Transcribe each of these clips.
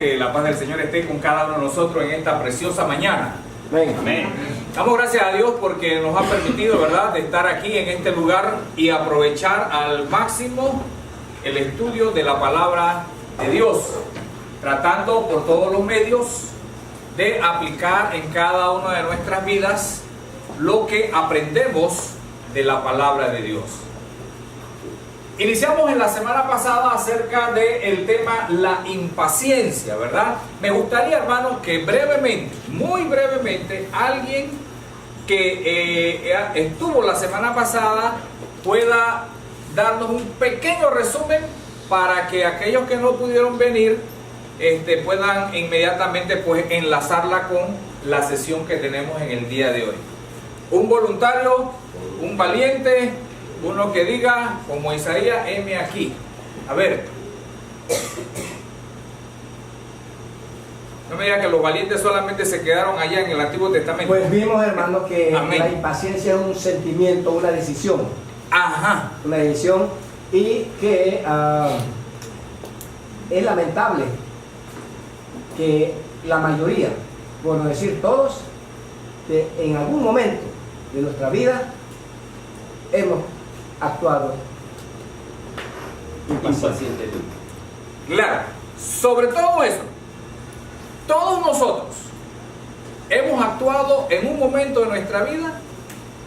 Que la paz del Señor esté con cada uno de nosotros en esta preciosa mañana. Amén. Amén. Damos gracias a Dios porque nos ha permitido, ¿verdad?, de estar aquí en este lugar y aprovechar al máximo el estudio de la palabra de Dios, tratando por todos los medios de aplicar en cada una de nuestras vidas lo que aprendemos de la palabra de Dios. Iniciamos en la semana pasada acerca del tema la impaciencia, ¿verdad? Me gustaría, hermanos, que brevemente, muy brevemente, alguien que estuvo la semana pasada pueda darnos un pequeño resumen para que aquellos que no pudieron venir puedan inmediatamente pues enlazarla con la sesión que tenemos en el día de hoy. Un voluntario, un valiente, uno que diga, como Isaías, heme aquí. A ver. No me diga que los valientes solamente se quedaron allá en el Antiguo Testamento. Pues vimos, hermano, que Amén. La impaciencia es un sentimiento, una decisión. Ajá. Una decisión y que es lamentable que la mayoría, por no decir todos, que en algún momento de nuestra vida hemos actuado impacientemente. Claro, sobre todo eso, todos nosotros hemos actuado en un momento de nuestra vida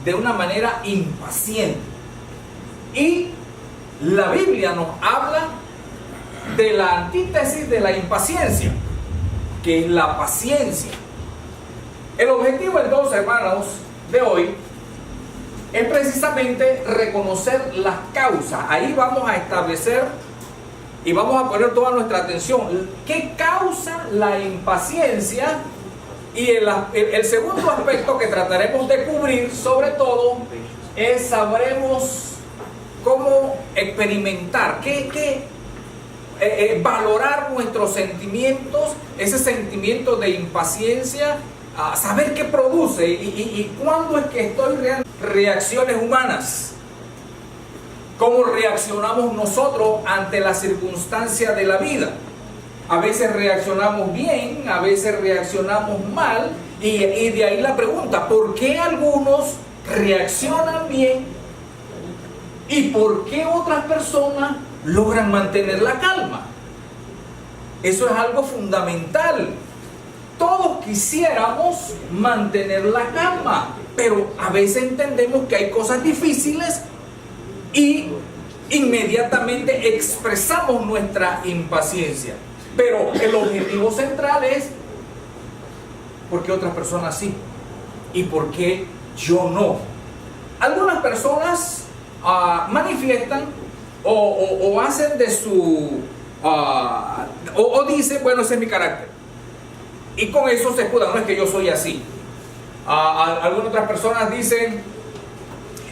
de una manera impaciente. Y la Biblia nos habla de la antítesis de la impaciencia, que es la paciencia. El objetivo entonces, hermanos, de hoy es precisamente reconocer las causas. Ahí vamos a establecer y vamos a poner toda nuestra atención. ¿Qué causa la impaciencia? Y el segundo aspecto que trataremos de cubrir, sobre todo, es sabremos cómo experimentar, valorar nuestros sentimientos, ese sentimiento de impaciencia, saber qué produce y cuándo es que estoy reacciones humanas. ¿Cómo reaccionamos nosotros ante las circunstancias de la vida? A veces reaccionamos bien, a veces reaccionamos mal, y de ahí la pregunta, ¿por qué algunos reaccionan bien y por qué otras personas logran mantener la calma? Eso es algo fundamental. Todos quisiéramos mantener la calma, pero a veces entendemos que hay cosas difíciles y inmediatamente expresamos nuestra impaciencia. Pero el objetivo central es ¿por qué otras personas sí? ¿Y por qué yo no? Algunas personas manifiestan o hacen de su... o dicen, bueno, ese es mi carácter. Y con eso se escudan, no es que yo soy así. Algunas otras personas dicen,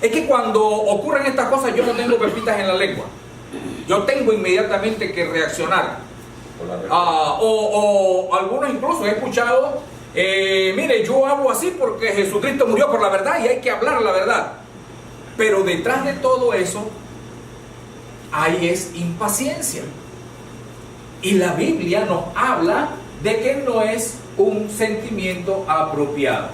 es que cuando ocurren estas cosas yo no tengo pepitas en la lengua. Yo tengo inmediatamente que reaccionar. O algunos incluso he escuchado, mire, yo hablo así porque Jesucristo murió por la verdad y hay que hablar la verdad. Pero detrás de todo eso, ahí es impaciencia. Y la Biblia nos habla de que no es un sentimiento apropiado.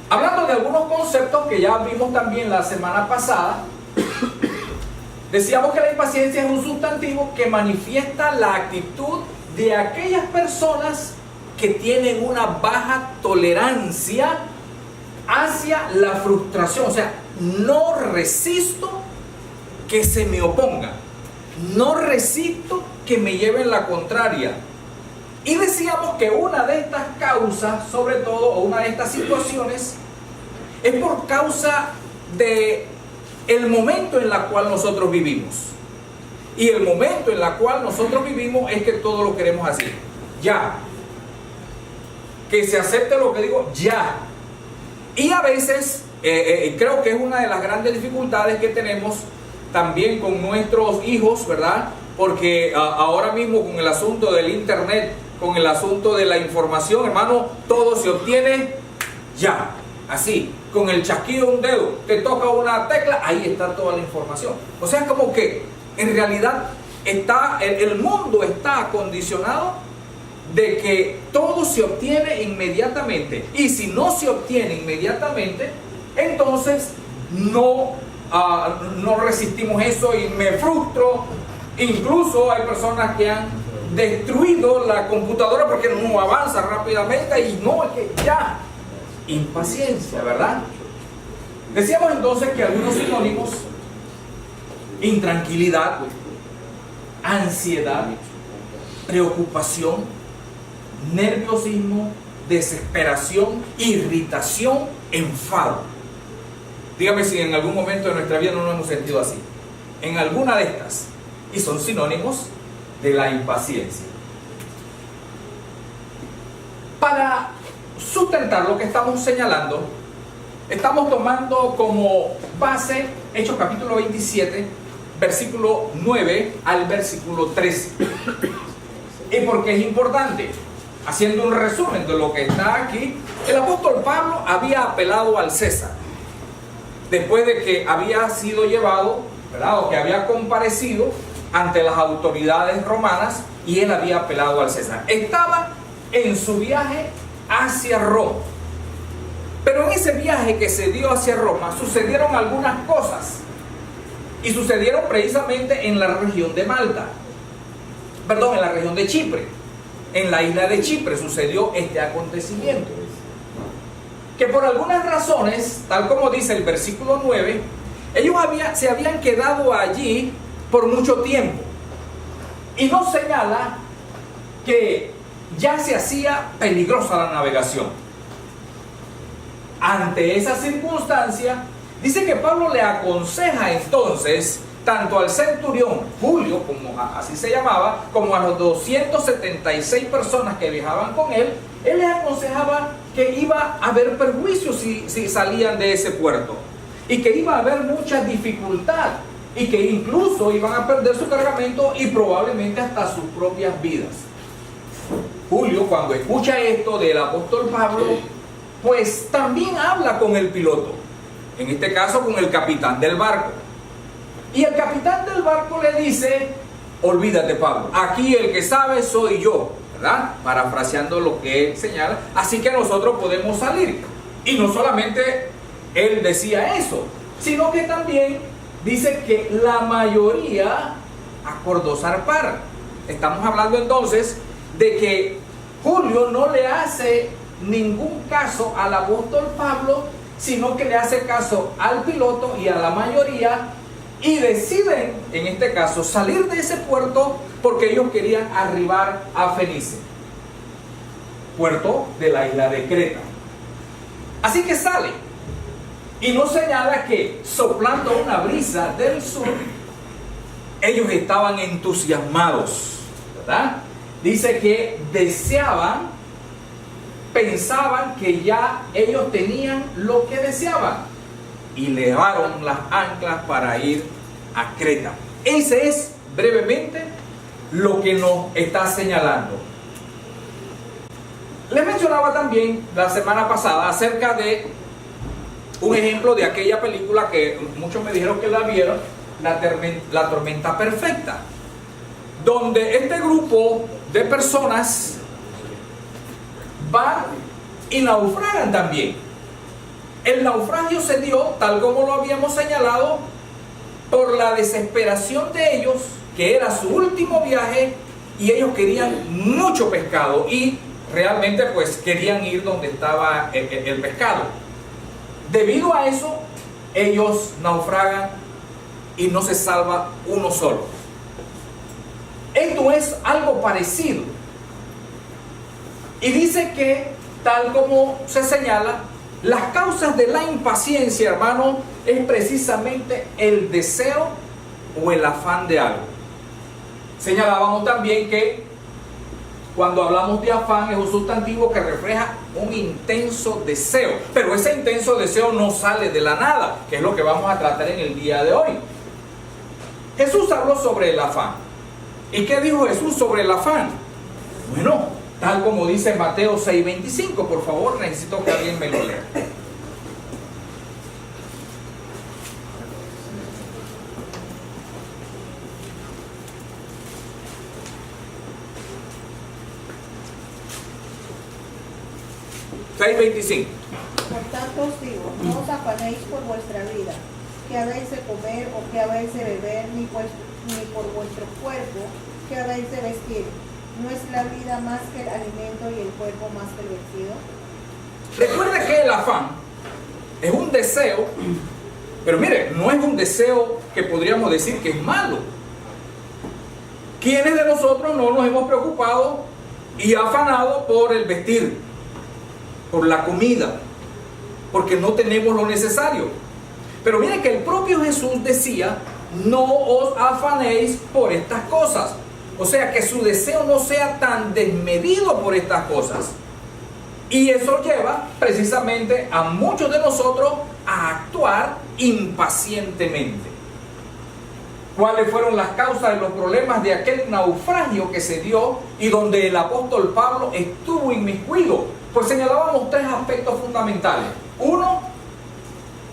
Hablando de algunos conceptos que ya vimos también la semana pasada, decíamos que la impaciencia es un sustantivo que manifiesta la actitud de aquellas personas que tienen una baja tolerancia hacia la frustración. O sea, no resisto que se me oponga, no resisto que me lleven la contraria. Y decíamos que una de estas causas, sobre todo, o una de estas situaciones, es por causa de el momento en el cual nosotros vivimos. Y el momento en el cual nosotros vivimos es que todo lo queremos así, ya. Que se acepte lo que digo, ya. Y a veces, creo que es una de las grandes dificultades que tenemos también con nuestros hijos, ¿verdad? Porque ahora mismo con el asunto del internet, con el asunto de la información, hermano, todo se obtiene ya, así, con el chasquido de un dedo, te toca una tecla, ahí está toda la información. O sea, como que en realidad el mundo está acondicionado de que todo se obtiene inmediatamente. Y si no se obtiene inmediatamente, entonces no resistimos eso y me frustro. Incluso hay personas que han destruido la computadora porque no avanza rápidamente y no, es que ya, impaciencia, ¿verdad? Decíamos entonces que algunos sinónimos: intranquilidad, ansiedad, preocupación, nerviosismo, desesperación, irritación, enfado. Dígame si en algún momento de nuestra vida no nos hemos sentido así, en alguna de estas, y son sinónimos de la impaciencia. Para sustentar lo que estamos señalando, estamos tomando como base Hechos capítulo 27, versículo 9 al versículo 13. ¿Y por qué es importante? Haciendo un resumen de lo que está aquí, el apóstol Pablo había apelado al César después de que había sido llevado, ¿verdad?, o que había comparecido ante las autoridades romanas, y él había apelado al César. Estaba en su viaje hacia Roma, pero en ese viaje que se dio hacia Roma sucedieron algunas cosas, y sucedieron precisamente en la región de Malta, perdón, en la región de Chipre. En la isla de Chipre sucedió este acontecimiento, que por algunas razones, tal como dice el versículo 9, ellos se habían quedado allí por mucho tiempo, y nos señala que ya se hacía peligrosa la navegación. Ante esa circunstancia, dice que Pablo le aconseja entonces tanto al centurión Julio, como así se llamaba, como a los 276 personas que viajaban con él. Él les aconsejaba que iba a haber perjuicios si salían de ese puerto, y que iba a haber mucha dificultad, y que incluso iban a perder su cargamento y probablemente hasta sus propias vidas. Julio, cuando escucha esto del apóstol Pablo, pues también habla con el piloto, en este caso con el capitán del barco. Y el capitán del barco le dice: olvídate, Pablo, aquí el que sabe soy yo, ¿verdad? Parafraseando lo que él señala. Así que nosotros podemos salir. Y no solamente él decía eso, sino que también dice que la mayoría acordó zarpar. Estamos hablando entonces de que Julio no le hace ningún caso al apóstol Pablo, sino que le hace caso al piloto y a la mayoría, y deciden, en este caso, salir de ese puerto porque ellos querían arribar a Fenice, puerto de la isla de Creta. Así que sale, y nos señala que soplando una brisa del sur, ellos estaban entusiasmados, ¿verdad? Dice que deseaban, pensaban que ya ellos tenían lo que deseaban, y levaron las anclas para ir a Creta. Ese es brevemente lo que nos está señalando. Les mencionaba también la semana pasada acerca de un ejemplo de aquella película que muchos me dijeron que la vieron, La Tormenta Perfecta, donde este grupo de personas van y naufragan también. El naufragio se dio, tal como lo habíamos señalado, por la desesperación de ellos, que era su último viaje, y ellos querían mucho pescado, y realmente pues querían ir donde estaba el pescado. Debido a eso, ellos naufragan y no se salva uno solo. Esto es algo parecido. Y dice que, tal como se señala, las causas de la impaciencia, hermano, es precisamente el deseo o el afán de algo. Señalábamos también que cuando hablamos de afán es un sustantivo que refleja un intenso deseo, pero ese intenso deseo no sale de la nada, que es lo que vamos a tratar en el día de hoy. Jesús habló sobre el afán. ¿Y qué dijo Jesús sobre el afán? Bueno, tal como dice Mateo 6:25, por favor, necesito que alguien me lo lea. 6:25. Por tanto os digo, no os afanéis por vuestra vida, que habéis de comer o que habéis de beber, ni por vuestro cuerpo, que habéis de vestir. ¿No es la vida más que el alimento y el cuerpo más que el vestido? Recuerde que el afán es un deseo, pero mire, no es un deseo que podríamos decir que es malo. ¿Quiénes de nosotros no nos hemos preocupado y afanado por el vestir, por la comida, porque no tenemos lo necesario? Pero mire que el propio Jesús decía, no os afanéis por estas cosas. O sea, que su deseo no sea tan desmedido por estas cosas. Y eso lleva precisamente a muchos de nosotros a actuar impacientemente. ¿Cuáles fueron las causas de los problemas de aquel naufragio que se dio y donde el apóstol Pablo estuvo inmiscuido? Pues señalábamos tres aspectos fundamentales. Uno,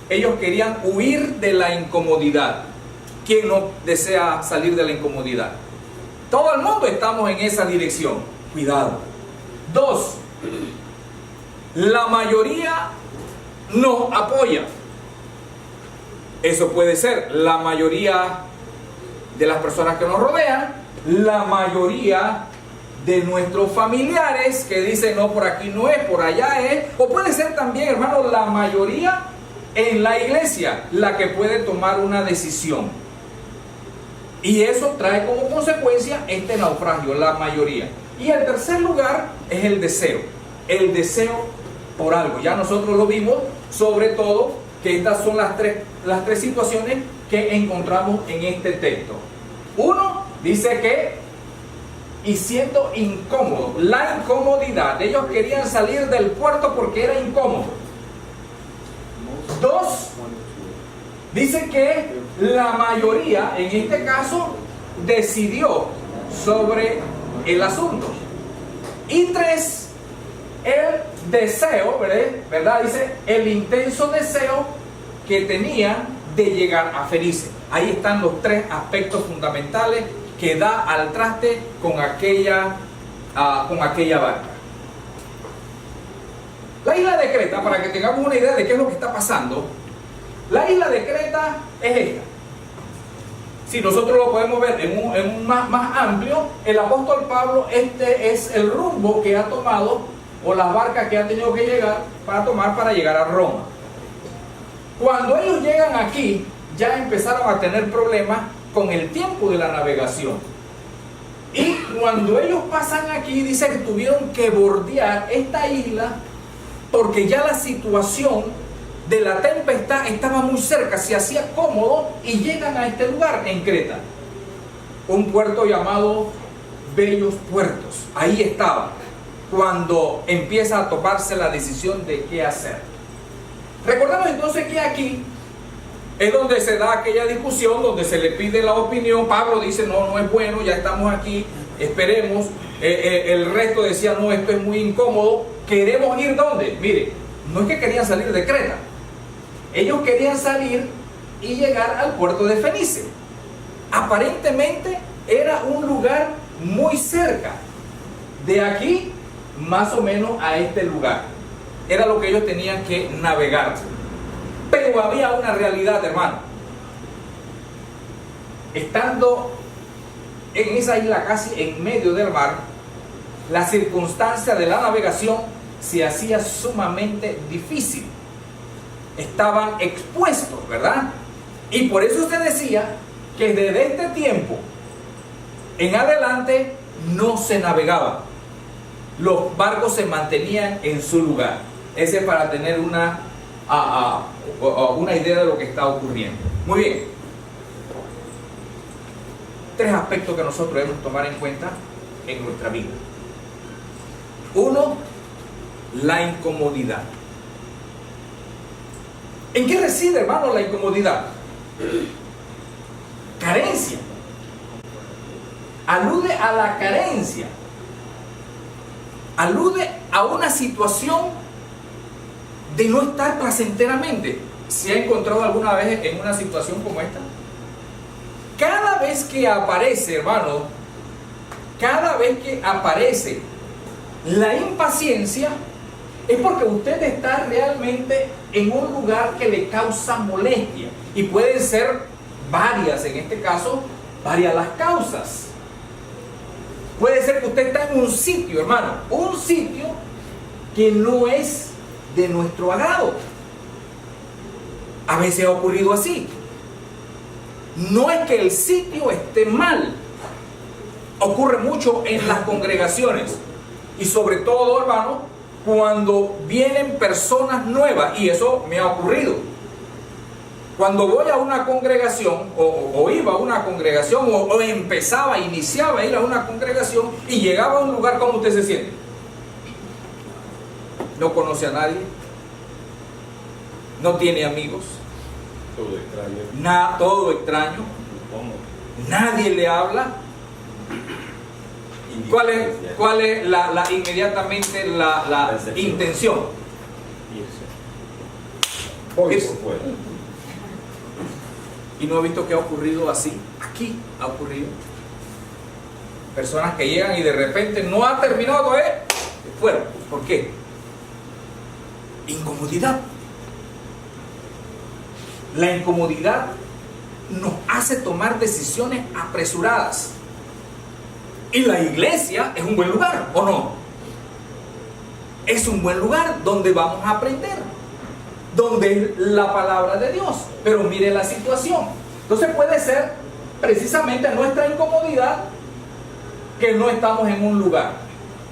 ellos querían huir de la incomodidad. ¿Quién no desea salir de la incomodidad? Todo el mundo estamos en esa dirección. Cuidado. Dos, la mayoría nos apoya. Eso puede ser la mayoría de las personas que nos rodean, la mayoría de nuestros familiares que dicen no, por aquí no es, por allá es, o puede ser también, hermano, la mayoría en la iglesia la que puede tomar una decisión. Y eso trae como consecuencia este naufragio, la mayoría. Y el tercer lugar es el deseo por algo. Ya nosotros lo vimos, sobre todo, que estas son las tres situaciones que encontramos en este texto. Uno, dice que, y siendo incómodo, la incomodidad, ellos querían salir del puerto porque era incómodo. Dos, dice que la mayoría, en este caso, decidió sobre el asunto. Y tres, el deseo, ¿verdad? Dice, el intenso deseo que tenían de llegar a Fenice. Ahí están los tres aspectos fundamentales que da al traste con aquella barca. La isla de Creta, para que tengamos una idea de qué es lo que está pasando, la isla de Creta es esta. Si nosotros lo podemos ver en un más amplio, el apóstol Pablo, este es el rumbo que ha tomado, o las barcas que ha tenido que tomar para llegar a Roma. Cuando ellos llegan aquí, ya empezaron a tener problemas con el tiempo de la navegación. Y cuando ellos pasan aquí, dice que tuvieron que bordear esta isla porque ya la situación de la tempestad estaba muy cerca, se hacía cómodo y llegan a este lugar en Creta, un puerto llamado Bellos Puertos. Ahí estaba cuando empieza a tomarse la decisión de qué hacer. Recordamos entonces que aquí es donde se da aquella discusión, donde se le pide la opinión. Pablo dice, no es bueno, ya estamos aquí, esperemos. El resto decía, no, esto es muy incómodo, queremos ir ¿dónde? Mire, no es que querían salir de Creta, ellos querían salir y llegar al puerto de Fenice. Aparentemente era un lugar muy cerca, de aquí más o menos a este lugar. Era lo que ellos tenían que navegar. Pero había una realidad, hermano. Estando en esa isla casi en medio del mar, la circunstancia de la navegación se hacía sumamente difícil. Estaban expuestos, ¿verdad? Y por eso se decía que desde este tiempo en adelante no se navegaba. Los barcos se mantenían en su lugar. Ese es para tener una idea de lo que está ocurriendo. Muy bien. Tres aspectos que nosotros debemos tomar en cuenta en nuestra vida. Uno, la incomodidad. ¿En qué reside, hermano, la incomodidad? Carencia. Alude a la carencia. Alude a una situación de no estar placenteramente. ¿Se ha encontrado alguna vez en una situación como esta? Cada vez que aparece, hermano, cada vez que aparece la impaciencia, es porque usted está realmente en un lugar que le causa molestia. Y pueden ser varias, en este caso, varias las causas. Puede ser que usted está en un sitio, hermano, un sitio que no es de nuestro agrado. A veces ha ocurrido así. No es que el sitio esté mal. Ocurre mucho en las congregaciones. Y sobre todo, hermano, cuando vienen personas nuevas. Y eso me ha ocurrido. Cuando voy a una congregación, o iba a una congregación, o empezaba, iniciaba a ir a una congregación, y llegaba a un lugar, ¿cómo usted se siente? No conoce a nadie. No tiene amigos. Todo extraño. Todo extraño. Nadie le habla. ¿Cuál es inmediatamente la intención? Irse por fuera. Y no he visto que ha ocurrido así. Aquí ha ocurrido. Personas que llegan y de repente no ha terminado, fuera. ¿Por qué? Incomodidad. La incomodidad nos hace tomar decisiones apresuradas. Y la iglesia es un buen lugar, ¿o no? Es un buen lugar donde vamos a aprender, donde es la palabra de Dios. Pero mire la situación. Entonces puede ser precisamente nuestra incomodidad que no estamos en un lugar,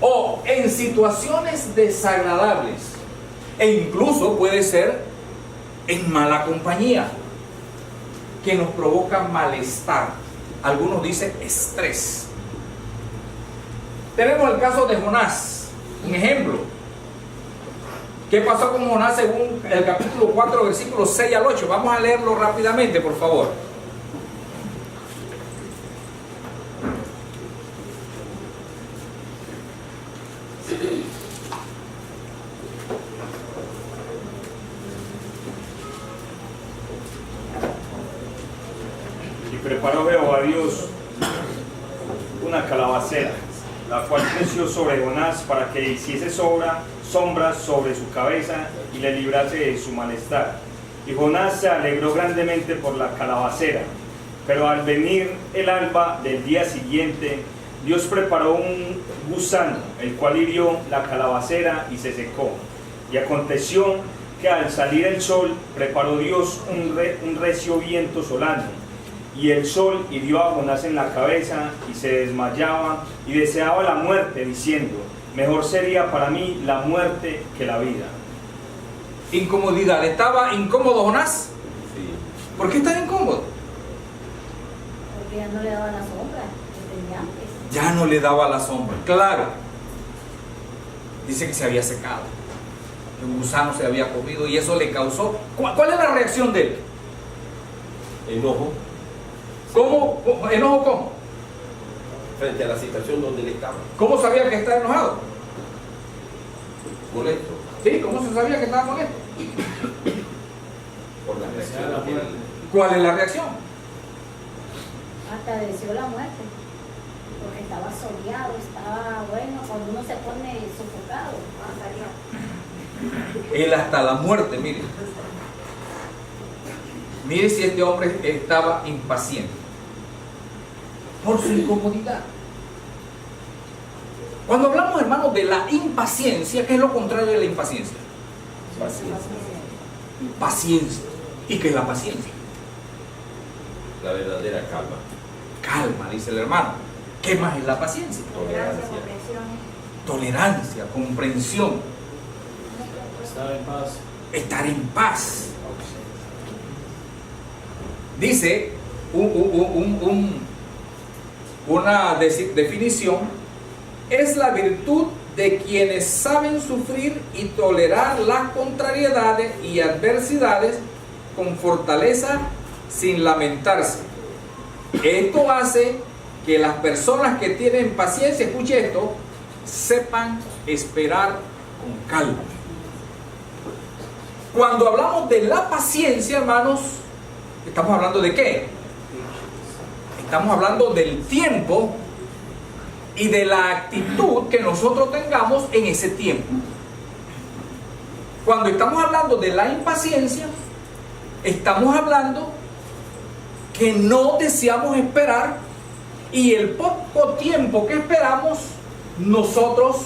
o en situaciones desagradables, e incluso puede ser en mala compañía, que nos provoca malestar. Algunos dicen estrés. Tenemos el caso de Jonás, un ejemplo. ¿Qué pasó con Jonás según el capítulo 4, versículos 6 al 8? Vamos a leerlo rápidamente, por favor. Y preparó Jehová Dios una calabacera, la cual creció sobre Jonás para que hiciese sombras sobre su cabeza y le librase de su malestar. Y Jonás se alegró grandemente por la calabacera. Pero al venir el alba del día siguiente, Dios preparó un gusano, el cual hirió la calabacera y se secó. Y aconteció que al salir el sol, preparó Dios un recio viento solano. Y el sol hirió a Jonás en la cabeza y se desmayaba y deseaba la muerte, diciendo: mejor sería para mí la muerte que la vida. Incomodidad. ¿Estaba incómodo Jonás? Sí. ¿Por qué estaba incómodo? Porque ya no le daba la sombra que tenía antes. Ya no le daba la sombra. Claro. Dice que se había secado. Un gusano se había comido y eso le causó. ¿Cuál es la reacción de él? Enojo ¿Cómo? ¿Enojo cómo? frente a la situación donde él estaba. ¿Cómo sabía que estaba enojado? Molesto ¿Sí? ¿Cómo se sabía que estaba molesto? por la reacción que él. ¿Cuál es la reacción? Hasta deseó la muerte. Porque estaba soleado, estaba bueno, cuando uno se pone sofocado, Él hasta la muerte, mire. Mire si este hombre estaba impaciente por su incomodidad. Cuando hablamos, hermanos, de la impaciencia, ¿qué es lo contrario de la impaciencia? Paciencia. ¿Y qué es la paciencia? La verdadera calma. Calma, dice el hermano. ¿Qué más es la paciencia? Tolerancia. Tolerancia, comprensión, Estar en paz. estar en paz. Dice una definición: es la virtud de quienes saben sufrir y tolerar las contrariedades y adversidades con fortaleza sin lamentarse. Esto hace que las personas que tienen paciencia, escuche esto, sepan esperar con calma. Cuando hablamos de la paciencia, hermanos, ¿estamos hablando de qué? Estamos hablando del tiempo y de la actitud que nosotros tengamos en ese tiempo. Cuando estamos hablando de la impaciencia, estamos hablando que no deseamos esperar, y el poco tiempo que esperamos, nosotros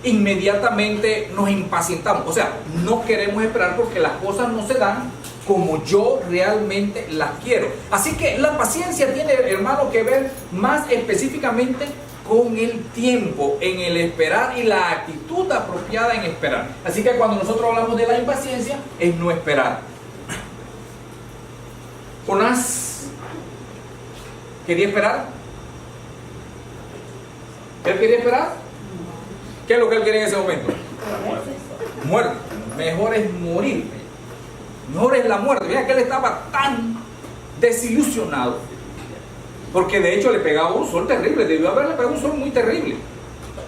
inmediatamente nos impacientamos. O sea, no queremos esperar porque las cosas no se dan como yo realmente las quiero. Así que la paciencia tiene, hermano, que ver más específicamente con el tiempo, en el esperar y la actitud apropiada en esperar. Así que cuando nosotros hablamos de la impaciencia, es no esperar. Jonás quería esperar. ¿Él quería esperar? ¿Qué es lo que él quería en ese momento? Muerte. Mejor es morir. Mejor es la muerte. Mira que él estaba tan desilusionado, porque de hecho le pegaba un sol terrible. Debió haberle pegado un sol muy terrible.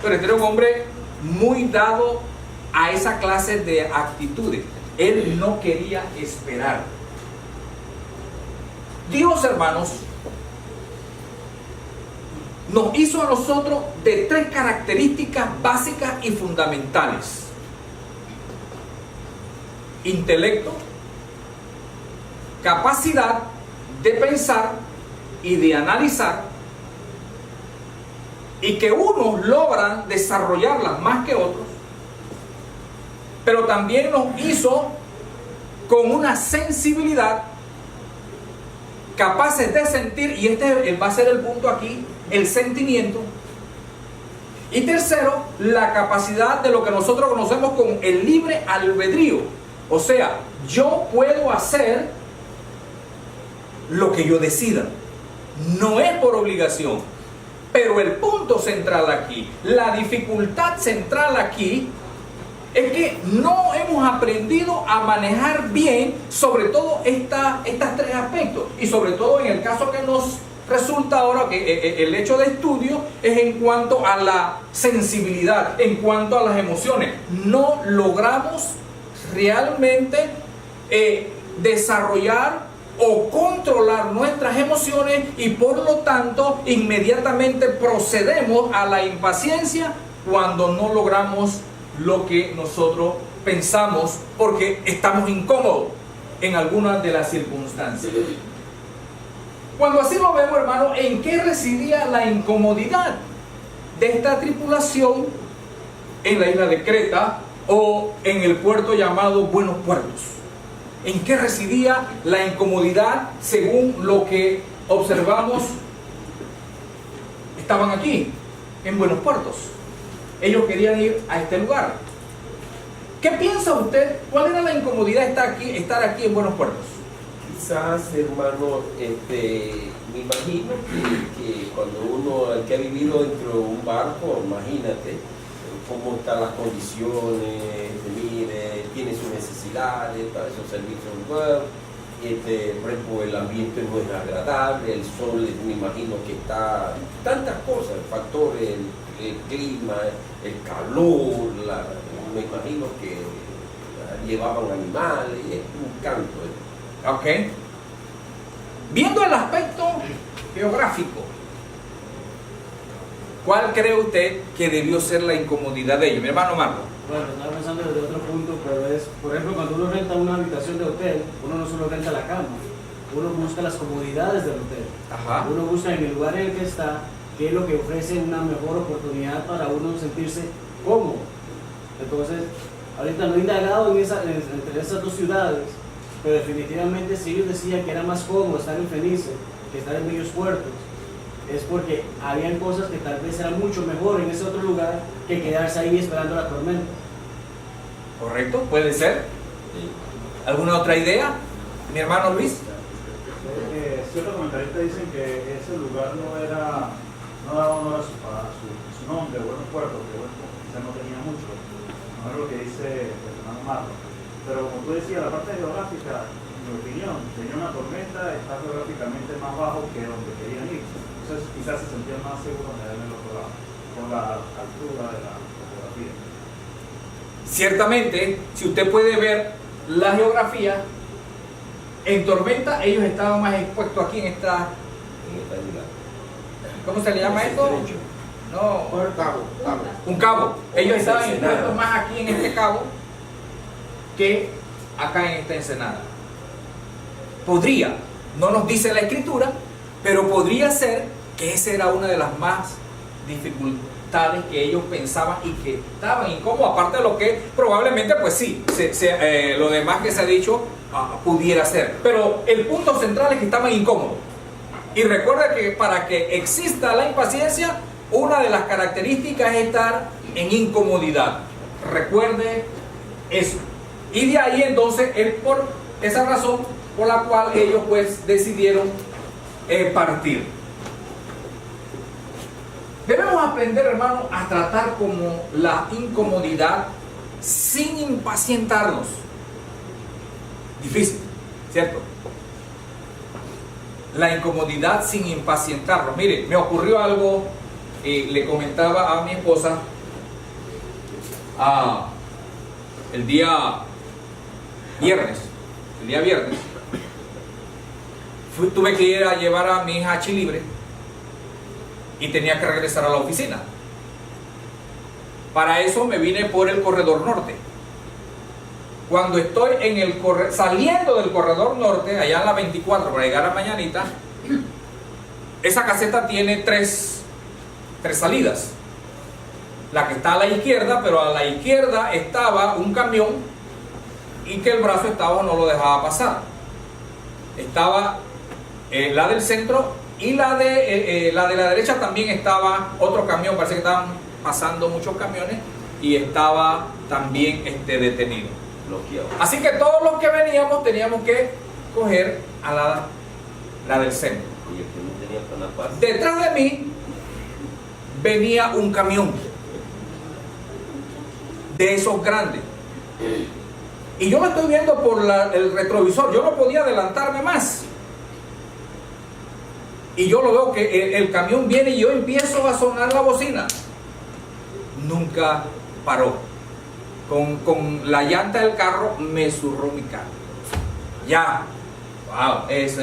Pero este era un hombre muy dado a esa clase de actitudes. Él no quería esperar. Dios, hermanos, nos hizo a nosotros de 3 características básicas y fundamentales: intelecto, capacidad de pensar y de analizar, y que unos logran desarrollarlas más que otros, pero también nos hizo con una sensibilidad, capaces de sentir, y este va a ser el punto aquí, el sentimiento. Y tercero, la capacidad de lo que nosotros conocemos como el libre albedrío. O sea, yo puedo hacer lo que yo decida. No es por obligación. Pero el punto central aquí, la dificultad central aquí, es que no hemos aprendido a manejar bien, sobre todo estas 3 aspectos. Y sobre todo en el caso que nos resulta ahora, que el hecho de estudio es en cuanto a la sensibilidad, en cuanto a las emociones. No logramos realmente desarrollar o controlar nuestras emociones, y por lo tanto inmediatamente procedemos a la impaciencia cuando no logramos lo que nosotros pensamos, porque estamos incómodos en algunas de las circunstancias. Cuando así lo vemos, hermano, ¿en qué residía la incomodidad de esta tripulación en la isla de Creta o en el puerto llamado Buenos Puertos? ¿En qué residía la incomodidad según lo que observamos? Estaban aquí, en Buenos Puertos. Ellos querían ir a este lugar. ¿Qué piensa usted? ¿Cuál era la incomodidad de estar aquí en Buenos Puertos? Quizás, hermano, me imagino que cuando uno, el que ha vivido dentro de un barco, imagínate cómo están las condiciones, mire, tiene sus necesidades para esos servicios web, por ejemplo, el ambiente no es agradable, el sol, me imagino que está, tantas cosas, factores, el clima, el calor, me imagino que llevaban animales, es un canto. Ok. Viendo el aspecto geográfico, ¿cuál cree usted que debió ser la incomodidad de ellos? Mi hermano Marco. Bueno, estaba pensando desde otro punto, pero es, por ejemplo, cuando uno renta una habitación de hotel, uno no solo renta la cama, uno busca las comodidades del hotel. Ajá. Uno busca en el lugar en el que está, qué es lo que ofrece una mejor oportunidad para uno sentirse cómodo. Entonces, ahorita no he indagado entre esas 2 ciudades, pero definitivamente si ellos decían que era más cómodo estar en Fenice que estar en Bellos Puertos, es porque habían cosas que tal vez eran mucho mejor en ese otro lugar que quedarse ahí esperando la tormenta. ¿Correcto? ¿Puede ser? ¿Alguna otra idea? Mi hermano Luis. Ciertos comentaristas dicen que ese lugar no daba honor a su nombre, Buenos Puertos, que bueno, quizás no tenía mucho, no es lo que dice el hermano Marco. Pero como tú decías, la parte geográfica, en mi opinión, tenía una tormenta, está geográficamente más bajo que donde querían ir. Entonces quizás se sentían más seguros de ir en el otro lado, por la altura de la geografía. Ciertamente, si usted puede ver la geografía, en tormenta ellos estaban más expuestos aquí en esta... ¿Cómo se le llama esto? No, un cabo. Ellos estaban expuestos más aquí en este cabo que acá en esta Ensenada. Podría, no nos dice la escritura, pero podría ser que esa era una de las más dificultades que ellos pensaban y que estaban incómodos, aparte de lo que probablemente, pues sí, lo demás que se ha dicho pudiera ser. Pero el punto central es que estaban incómodos. Y recuerda que para que exista la impaciencia, una de las características es estar en incomodidad. Recuerde eso. Y de ahí entonces es por esa razón por la cual ellos pues decidieron partir. Debemos aprender, hermano, a tratar como la incomodidad sin impacientarnos. Difícil, ¿cierto? La incomodidad sin impacientarnos. Mire, me ocurrió algo, le comentaba a mi esposa el día viernes. Tuve que ir a llevar a mi hija a Chilibre y tenía que regresar a la oficina. Para eso me vine por el corredor norte. Cuando estoy saliendo del corredor norte, allá en la 24 para llegar a Mañanita, esa caseta tiene tres salidas. La que está a la izquierda, pero a la izquierda estaba un camión y que el brazo estaba no lo dejaba pasar. Estaba la del centro y la de la derecha también estaba otro camión. Parece que estaban pasando muchos camiones y estaba también detenido. Bloqueado. Así que todos los que veníamos teníamos que coger a la del centro. Y el que no tenía para la paz. Detrás de mí venía un camión de esos grandes. Y yo lo estoy viendo por el retrovisor. Yo no podía adelantarme más. Y yo lo veo que el camión viene y yo empiezo a sonar la bocina. Nunca paró. Con la llanta del carro me zurró mi carro. Ya. Wow, eso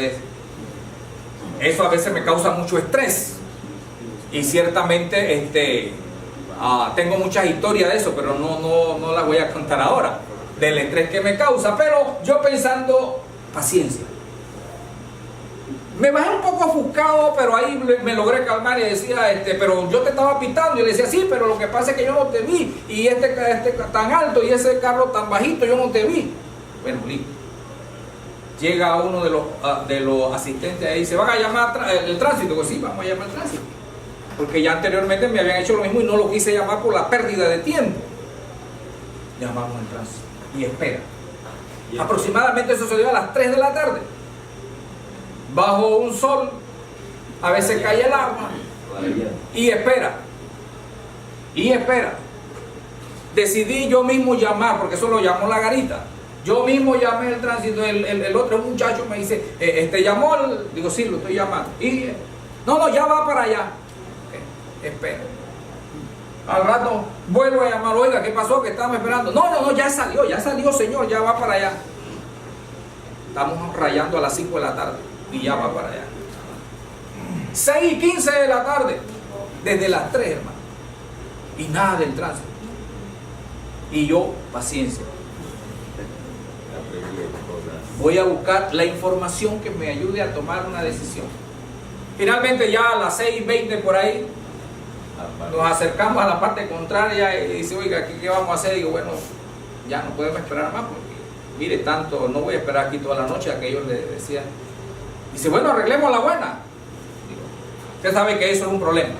a veces me causa mucho estrés. Y ciertamente tengo muchas historias de eso, pero no las voy a contar ahora, del estrés que me causa. Pero yo pensando, paciencia. Me bajé un poco ofuscado, pero ahí me logré calmar y decía, pero yo te estaba pitando. Y le decía, sí, pero lo que pasa es que yo no te vi. Y este tan alto y ese carro tan bajito, yo no te vi. Bueno, listo. Llega uno de los asistentes ahí y dice, ¿van a llamar el tránsito? Pues sí, vamos a llamar el tránsito. Porque ya anteriormente me habían hecho lo mismo y no lo quise llamar por la pérdida de tiempo. Llamamos al tránsito y espera. Aproximadamente eso sucedió a las 3 de la tarde. Bajo un sol, a veces cae el agua y espera. Decidí yo mismo llamar, porque eso lo llamó la garita. Yo mismo llamé el tránsito. El otro muchacho me dice, llamó, digo, sí, lo estoy llamando. Y no, ya va para allá. Espera. Al rato vuelvo a llamar, oiga, ¿qué pasó? Que estábamos esperando. No, ya salió, señor, ya va para allá. Estamos rayando a las 5 de la tarde y ya va para allá. 6:15 de la tarde, desde las 3, hermano. Y nada del tránsito. Y yo, paciencia. Voy a buscar la información que me ayude a tomar una decisión. Finalmente ya a las 6:20 por ahí, nos acercamos a la parte contraria y dice, oiga, ¿qué vamos a hacer? Digo, bueno, ya no podemos esperar más porque, mire, tanto, no voy a esperar aquí toda la noche. Aquellos le decían. Dice, bueno, arreglemos la buena. Digo, usted sabe que eso es un problema.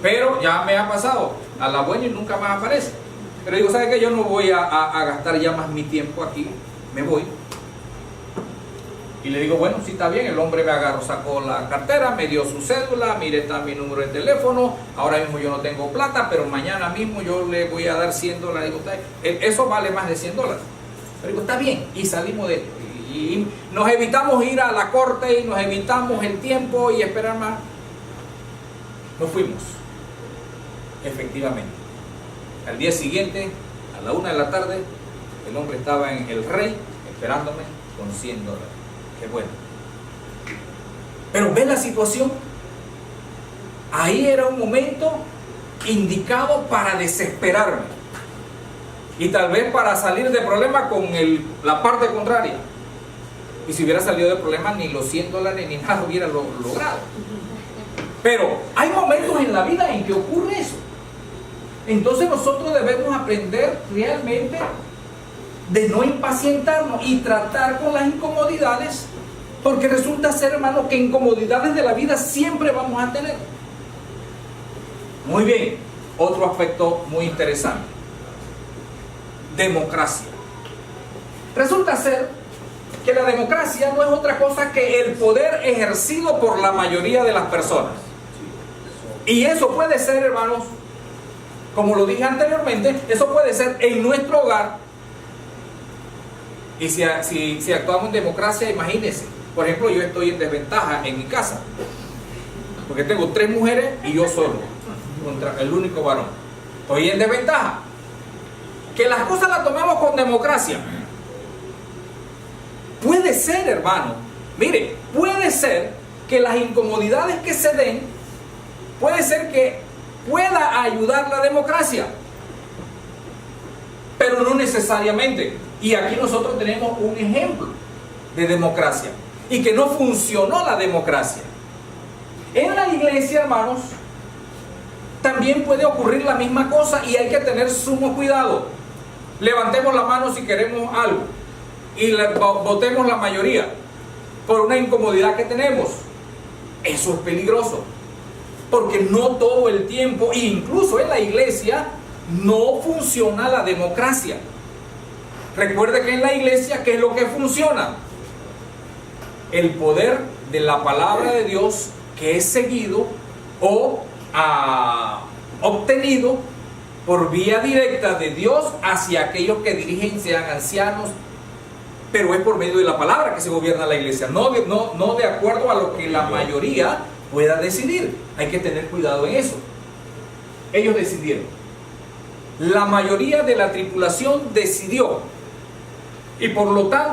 Pero ya me ha pasado a la buena y nunca más aparece. Pero digo, ¿sabe qué? Yo no voy a gastar ya más mi tiempo aquí. Me voy. Y le digo, bueno, sí está bien. El hombre me agarró, sacó la cartera, me dio su cédula, mire, está mi número de teléfono. Ahora mismo yo no tengo plata, pero mañana mismo yo le voy a dar $100. Digo, eso vale más de $100. Pero digo, está bien. Y salimos de esto. Y nos evitamos ir a la corte y nos evitamos el tiempo y esperar más. Nos fuimos. Efectivamente. Al día siguiente, a la 1 de la tarde, el hombre estaba en El Rey esperándome con $100. Qué bueno. Pero ve la situación. Ahí era un momento indicado para desesperarme. y tal vez para salir de problema con la parte contraria. Y si hubiera salido de problema, ni los $100 ni nada hubiera logrado. Pero hay momentos en la vida en que ocurre eso. Entonces nosotros debemos aprender realmente de no impacientarnos y tratar con las incomodidades, porque resulta ser, hermano, que incomodidades de la vida siempre vamos a tener. Muy bien, otro aspecto muy interesante: democracia. Resulta ser que la democracia no es otra cosa que el poder ejercido por la mayoría de las personas. Y eso puede ser, hermanos, como lo dije anteriormente, eso puede ser en nuestro hogar. Y si actuamos en democracia, imagínense, por ejemplo, yo estoy en desventaja en mi casa, porque tengo 3 mujeres y yo solo, contra el único varón. Estoy en desventaja. Que las cosas las tomemos con democracia. Puede ser, hermano, mire, puede ser que las incomodidades que se den, puede ser que pueda ayudar la democracia, pero no necesariamente. Y aquí nosotros tenemos un ejemplo de democracia y que no funcionó la democracia. En la iglesia, hermanos, también puede ocurrir la misma cosa y hay que tener sumo cuidado. Levantemos la mano si queremos algo y votemos la mayoría por una incomodidad que tenemos. Eso es peligroso, porque no todo el tiempo, incluso en la iglesia, no funciona la democracia. Recuerde que en la iglesia, ¿qué es lo que funciona? El poder de la palabra de Dios, que es seguido o obtenido por vía directa de Dios hacia aquellos que dirigen, sean ancianos, pero es por medio de la palabra que se gobierna la iglesia, no de acuerdo a lo que la mayoría pueda decidir. Hay que tener cuidado en eso. Ellos decidieron. La mayoría de la tripulación decidió. Y por lo tanto,